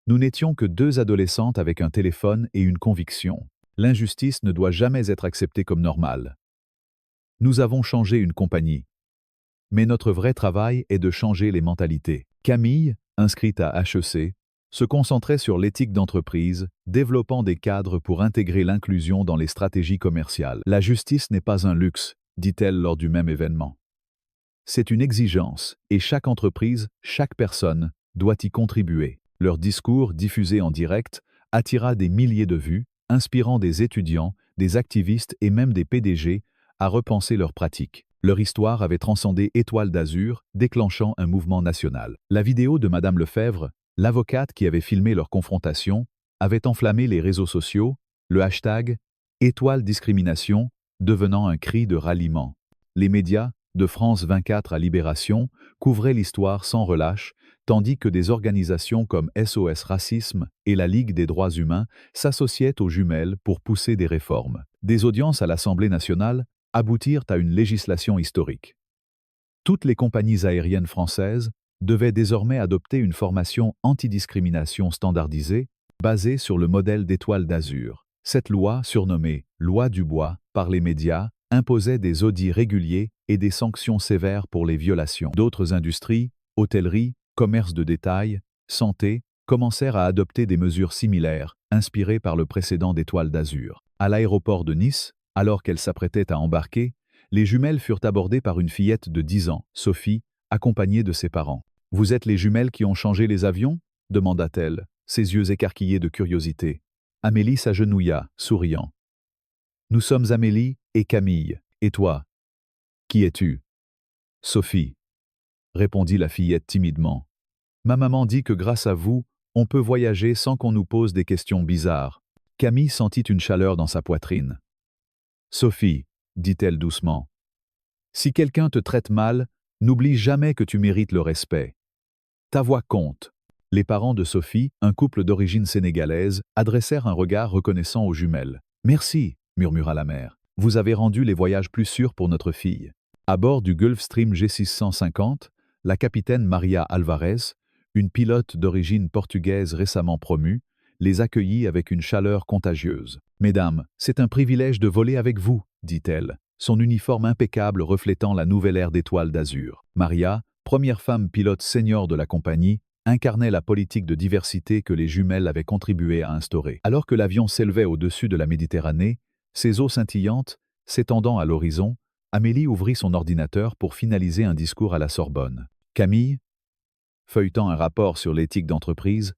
Nous n'étions que 2 adolescentes avec un téléphone et une conviction. L'injustice ne doit jamais être acceptée comme normale. Nous avons changé une compagnie. Mais notre vrai travail est de changer les mentalités. Camille, inscrite à HEC, se concentrait sur l'éthique d'entreprise, développant des cadres pour intégrer l'inclusion dans les stratégies commerciales. La justice n'est pas un luxe, dit-elle lors du même événement. C'est une exigence, et chaque entreprise, chaque personne, doit y contribuer. Leur discours, diffusé en direct, attira des milliers de vues, inspirant des étudiants, des activistes et même des PDG à repenser leurs pratiques. Leur histoire avait transcendé Étoile d'Azur, déclenchant un mouvement national. La vidéo de Madame Lefebvre, l'avocate qui avait filmé leur confrontation, avait enflammé les réseaux sociaux, le hashtag Étoile Discrimination devenant un cri de ralliement. Les médias, de France 24 à Libération, couvraient l'histoire sans relâche, tandis que des organisations comme SOS Racisme et la Ligue des droits humains s'associaient aux jumelles pour pousser des réformes. Des audiences à l'Assemblée nationale aboutirent à une législation historique. Toutes les compagnies aériennes françaises devaient désormais adopter une formation antidiscrimination standardisée, basée sur le modèle d'Étoile d'Azur. Cette loi, surnommée « Loi Dubois » par les médias, imposait des audits réguliers et des sanctions sévères pour les violations. D'autres industries, hôtellerie, commerce de détail, santé, commencèrent à adopter des mesures similaires, inspirées par le précédent d'Étoile d'Azur. À l'aéroport de Nice, alors qu'elles s'apprêtaient à embarquer, les jumelles furent abordées par une fillette de 10 ans, Sophie, accompagnée de ses parents. « Vous êtes les jumelles qui ont changé les avions ?» demanda-t-elle, ses yeux écarquillés de curiosité. Amélie s'agenouilla, souriant. « Nous sommes Amélie et Camille. Et toi? Qui es-tu? » « Sophie, » répondit la fillette timidement. « Ma maman dit que grâce à vous, on peut voyager sans qu'on nous pose des questions bizarres. » Camille sentit une chaleur dans sa poitrine. « Sophie, » dit-elle doucement, « si quelqu'un te traite mal, n'oublie jamais que tu mérites le respect. Ta voix compte. » Les parents de Sophie, un couple d'origine sénégalaise, adressèrent un regard reconnaissant aux jumelles. « Merci, » murmura la mère. « Vous avez rendu les voyages plus sûrs pour notre fille. » À bord du Gulfstream G650, la capitaine Maria Alvarez, une pilote d'origine portugaise récemment promue, les accueillit avec une chaleur contagieuse. « Mesdames, c'est un privilège de voler avec vous, » dit-elle, son uniforme impeccable reflétant la nouvelle ère d'Étoile d'Azur. Maria, première femme pilote senior de la compagnie, incarnait la politique de diversité que les jumelles avaient contribué à instaurer. Alors que l'avion s'élevait au-dessus de la Méditerranée, ses eaux scintillantes, s'étendant à l'horizon, Amélie ouvrit son ordinateur pour finaliser un discours à la Sorbonne. Camille, feuilletant un rapport sur l'éthique d'entreprise,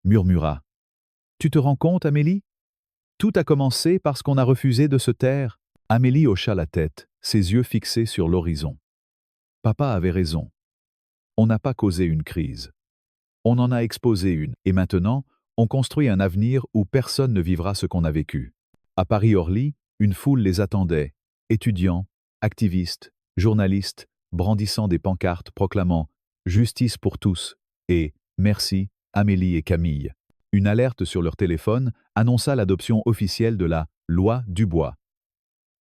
murmura. « Tu te rends compte, Amélie? Tout a commencé parce qu'on a refusé de se taire. » Amélie hocha la tête, ses yeux fixés sur l'horizon. « Papa avait raison. On n'a pas causé une crise. On en a exposé une, et maintenant, on construit un avenir où personne ne vivra ce qu'on a vécu. » À Paris-Orly, une foule les attendait, étudiants, activistes, journalistes, brandissant des pancartes proclamant « Justice pour tous » et « Merci, Amélie et Camille ». Une alerte sur leur téléphone annonça l'adoption officielle de la « Loi Dubois »,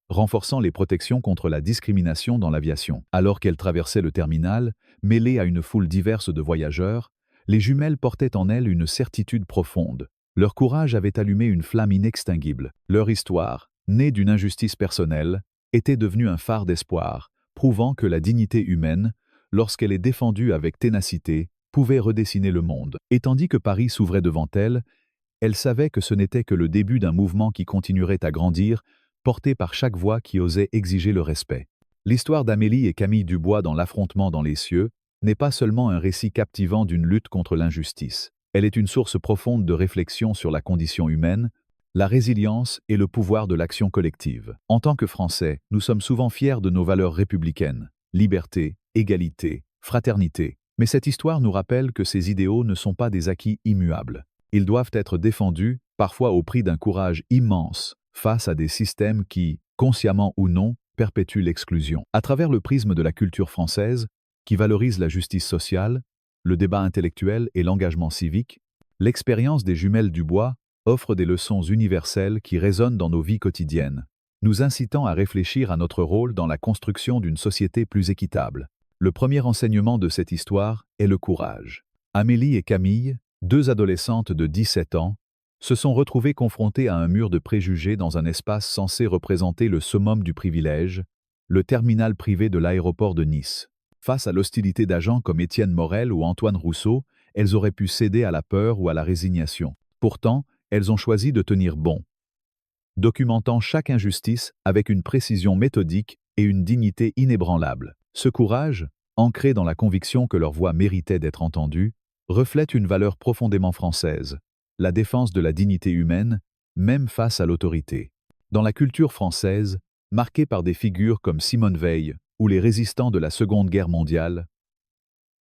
renforçant les protections contre la discrimination dans l'aviation. Alors qu'elles traversaient le terminal, mêlées à une foule diverse de voyageurs, les jumelles portaient en elles une certitude profonde. Leur courage avait allumé une flamme inextinguible. Leur histoire, née d'une injustice personnelle, était devenue un phare d'espoir, prouvant que la dignité humaine, lorsqu'elle est défendue avec ténacité, pouvait redessiner le monde. Et tandis que Paris s'ouvrait devant elle, elle savait que ce n'était que le début d'un mouvement qui continuerait à grandir, porté par chaque voix qui osait exiger le respect. L'histoire d'Amélie et Camille Dubois dans l'affrontement dans les cieux n'est pas seulement un récit captivant d'une lutte contre l'injustice. Elle est une source profonde de réflexion sur la condition humaine, la résilience et le pouvoir de l'action collective. En tant que Français, nous sommes souvent fiers de nos valeurs républicaines, liberté, égalité, fraternité. Mais cette histoire nous rappelle que ces idéaux ne sont pas des acquis immuables. Ils doivent être défendus, parfois au prix d'un courage immense, face à des systèmes qui, consciemment ou non, perpétuent l'exclusion. À travers le prisme de la culture française, qui valorise la justice sociale, le débat intellectuel et l'engagement civique, l'expérience des jumelles Dubois offre des leçons universelles qui résonnent dans nos vies quotidiennes, nous incitant à réfléchir à notre rôle dans la construction d'une société plus équitable. Le premier enseignement de cette histoire est le courage. Amélie et Camille, deux adolescentes de 17 ans, se sont retrouvées confrontées à un mur de préjugés dans un espace censé représenter le summum du privilège, le terminal privé de l'aéroport de Nice. Face à l'hostilité d'agents comme Étienne Morel ou Antoine Rousseau, elles auraient pu céder à la peur ou à la résignation. Pourtant, elles ont choisi de tenir bon, documentant chaque injustice avec une précision méthodique et une dignité inébranlable. Ce courage, ancré dans la conviction que leur voix méritait d'être entendue, reflète une valeur profondément française, la défense de la dignité humaine, même face à l'autorité. Dans la culture française, marquée par des figures comme Simone Veil ou les résistants de la Seconde Guerre mondiale.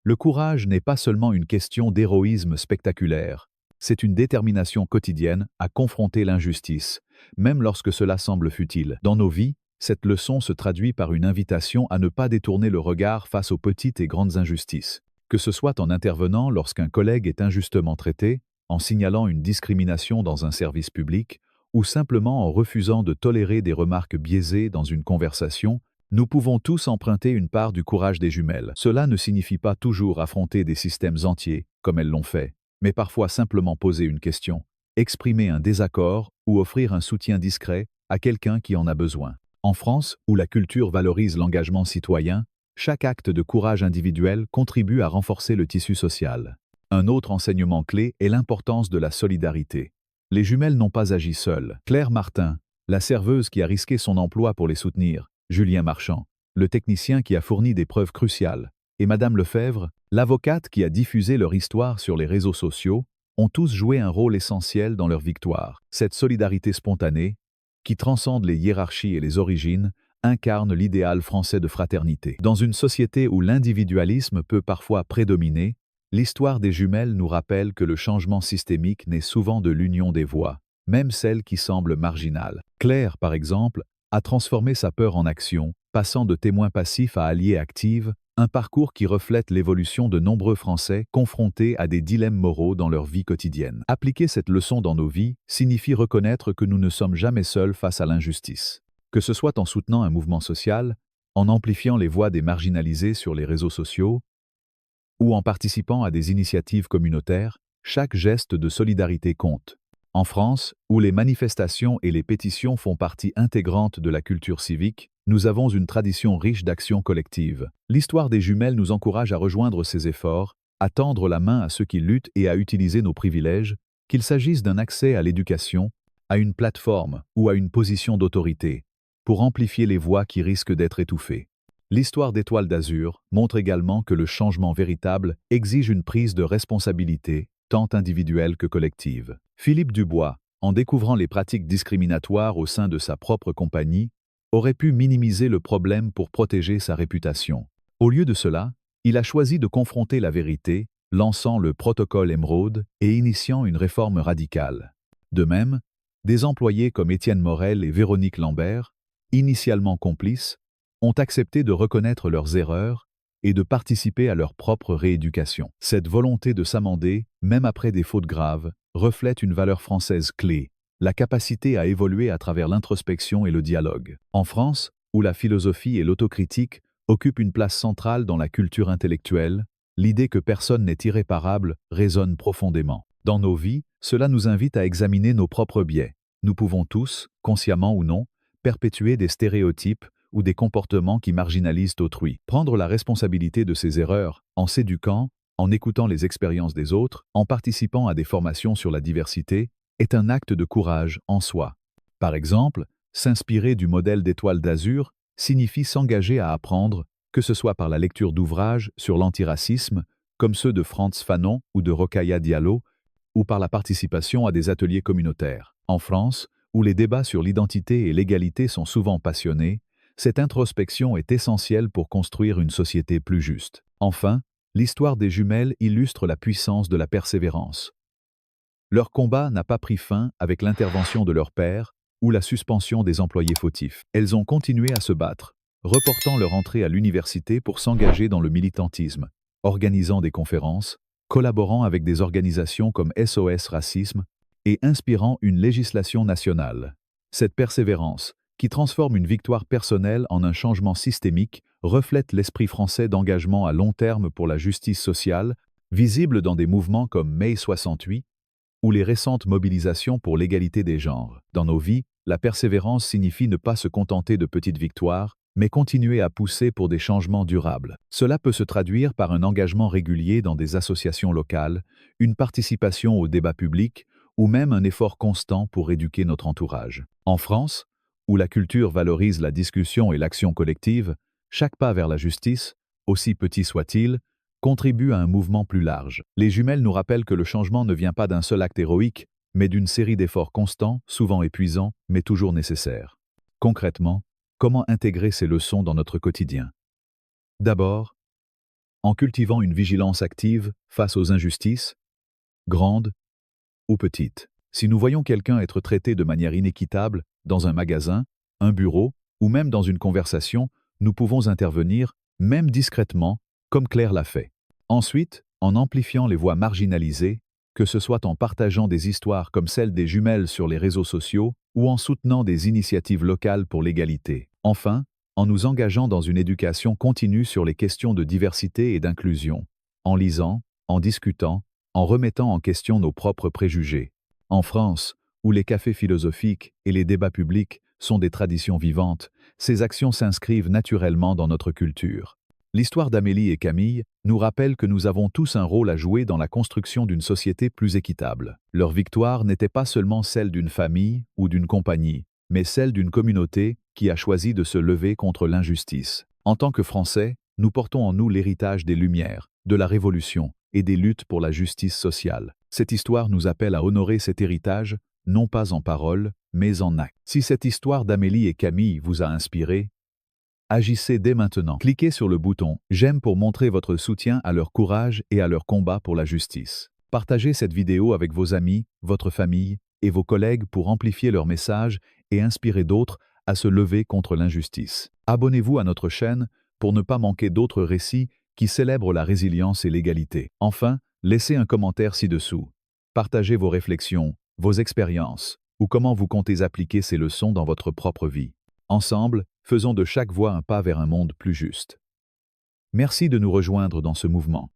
Le courage n'est pas seulement une question d'héroïsme spectaculaire, c'est une détermination quotidienne à confronter l'injustice, même lorsque cela semble futile. Dans nos vies, cette leçon se traduit par une invitation à ne pas détourner le regard face aux petites et grandes injustices. Que ce soit en intervenant lorsqu'un collègue est injustement traité, en signalant une discrimination dans un service public, ou simplement en refusant de tolérer des remarques biaisées dans une conversation, nous pouvons tous emprunter une part du courage des jumelles. Cela ne signifie pas toujours affronter des systèmes entiers, comme elles l'ont fait, mais parfois simplement poser une question, exprimer un désaccord ou offrir un soutien discret à quelqu'un qui en a besoin. En France, où la culture valorise l'engagement citoyen, chaque acte de courage individuel contribue à renforcer le tissu social. Un autre enseignement clé est l'importance de la solidarité. Les jumelles n'ont pas agi seules. Claire Martin, la serveuse qui a risqué son emploi pour les soutenir, Julien Marchand, le technicien qui a fourni des preuves cruciales, et Madame Lefebvre, l'avocate qui a diffusé leur histoire sur les réseaux sociaux, ont tous joué un rôle essentiel dans leur victoire. Cette solidarité spontanée, qui transcende les hiérarchies et les origines, incarne l'idéal français de fraternité. Dans une société où l'individualisme peut parfois prédominer, l'histoire des jumelles nous rappelle que le changement systémique naît souvent de l'union des voix, même celles qui semblent marginales. Claire, par exemple, a transformé sa peur en action, passant de témoin passif à allié active, un parcours qui reflète l'évolution de nombreux Français confrontés à des dilemmes moraux dans leur vie quotidienne. Appliquer cette leçon dans nos vies signifie reconnaître que nous ne sommes jamais seuls face à l'injustice. Que ce soit en soutenant un mouvement social, en amplifiant les voix des marginalisés sur les réseaux sociaux, ou en participant à des initiatives communautaires, chaque geste de solidarité compte. En France, où les manifestations et les pétitions font partie intégrante de la culture civique, nous avons une tradition riche d'actions collectives. L'histoire des jumelles nous encourage à rejoindre ces efforts, à tendre la main à ceux qui luttent et à utiliser nos privilèges, qu'il s'agisse d'un accès à l'éducation, à une plateforme ou à une position d'autorité, pour amplifier les voix qui risquent d'être étouffées. L'histoire d'Étoile d'Azur montre également que le changement véritable exige une prise de responsabilité, tant individuelle que collective. Philippe Dubois, en découvrant les pratiques discriminatoires au sein de sa propre compagnie, aurait pu minimiser le problème pour protéger sa réputation. Au lieu de cela, il a choisi de confronter la vérité, lançant le protocole Émeraude et initiant une réforme radicale. De même, des employés comme Étienne Morel et Véronique Lambert, initialement complices, ont accepté de reconnaître leurs erreurs et de participer à leur propre rééducation. Cette volonté de s'amender, même après des fautes graves, reflète une valeur française clé, la capacité à évoluer à travers l'introspection et le dialogue. En France, où la philosophie et l'autocritique occupent une place centrale dans la culture intellectuelle, l'idée que personne n'est irréparable résonne profondément. Dans nos vies, cela nous invite à examiner nos propres biais. Nous pouvons tous, consciemment ou non, perpétuer des stéréotypes ou des comportements qui marginalisent autrui. Prendre la responsabilité de ses erreurs, en s'éduquant, en écoutant les expériences des autres, en participant à des formations sur la diversité, est un acte de courage en soi. Par exemple, s'inspirer du modèle d'Étoile d'Azur signifie s'engager à apprendre, que ce soit par la lecture d'ouvrages sur l'antiracisme, comme ceux de Frantz Fanon ou de Rokhaya Diallo, ou par la participation à des ateliers communautaires. En France, où les débats sur l'identité et l'égalité sont souvent passionnés, cette introspection est essentielle pour construire une société plus juste. Enfin, l'histoire des jumelles illustre la puissance de la persévérance. Leur combat n'a pas pris fin avec l'intervention de leur père ou la suspension des employés fautifs. Elles ont continué à se battre, reportant leur entrée à l'université pour s'engager dans le militantisme, organisant des conférences, collaborant avec des organisations comme SOS Racisme et inspirant une législation nationale. Cette persévérance, qui transforme une victoire personnelle en un changement systémique, reflète l'esprit français d'engagement à long terme pour la justice sociale, visible dans des mouvements comme Mai 68 ou les récentes mobilisations pour l'égalité des genres. Dans nos vies, la persévérance signifie ne pas se contenter de petites victoires, mais continuer à pousser pour des changements durables. Cela peut se traduire par un engagement régulier dans des associations locales, une participation au débat public, ou même un effort constant pour éduquer notre entourage. En France, où la culture valorise la discussion et l'action collective, chaque pas vers la justice, aussi petit soit-il, contribue à un mouvement plus large. Les jumelles nous rappellent que le changement ne vient pas d'un seul acte héroïque, mais d'une série d'efforts constants, souvent épuisants, mais toujours nécessaires. Concrètement, comment intégrer ces leçons dans notre quotidien? D'abord, en cultivant une vigilance active face aux injustices, grandes ou petites. Si nous voyons quelqu'un être traité de manière inéquitable dans un magasin, un bureau ou même dans une conversation, nous pouvons intervenir, même discrètement, comme Claire l'a fait. Ensuite, en amplifiant les voix marginalisées, que ce soit en partageant des histoires comme celle des jumelles sur les réseaux sociaux ou en soutenant des initiatives locales pour l'égalité. Enfin, en nous engageant dans une éducation continue sur les questions de diversité et d'inclusion, en lisant, en discutant, en remettant en question nos propres préjugés. En France, où les cafés philosophiques et les débats publics sont des traditions vivantes, ces actions s'inscrivent naturellement dans notre culture. L'histoire d'Amélie et Camille nous rappelle que nous avons tous un rôle à jouer dans la construction d'une société plus équitable. Leur victoire n'était pas seulement celle d'une famille ou d'une compagnie, mais celle d'une communauté qui a choisi de se lever contre l'injustice. En tant que Français, nous portons en nous l'héritage des Lumières, de la Révolution et des luttes pour la justice sociale. Cette histoire nous appelle à honorer cet héritage, non pas en parole, mais en acte. Si cette histoire d'Amélie et Camille vous a inspiré, agissez dès maintenant. Cliquez sur le bouton « J'aime » pour montrer votre soutien à leur courage et à leur combat pour la justice. Partagez cette vidéo avec vos amis, votre famille et vos collègues pour amplifier leur message et inspirer d'autres à se lever contre l'injustice. Abonnez-vous à notre chaîne pour ne pas manquer d'autres récits qui célèbrent la résilience et l'égalité. Enfin, laissez un commentaire ci-dessous. Partagez vos réflexions, vos expériences ou comment vous comptez appliquer ces leçons dans votre propre vie. Ensemble, faisons de chaque voix un pas vers un monde plus juste. Merci de nous rejoindre dans ce mouvement.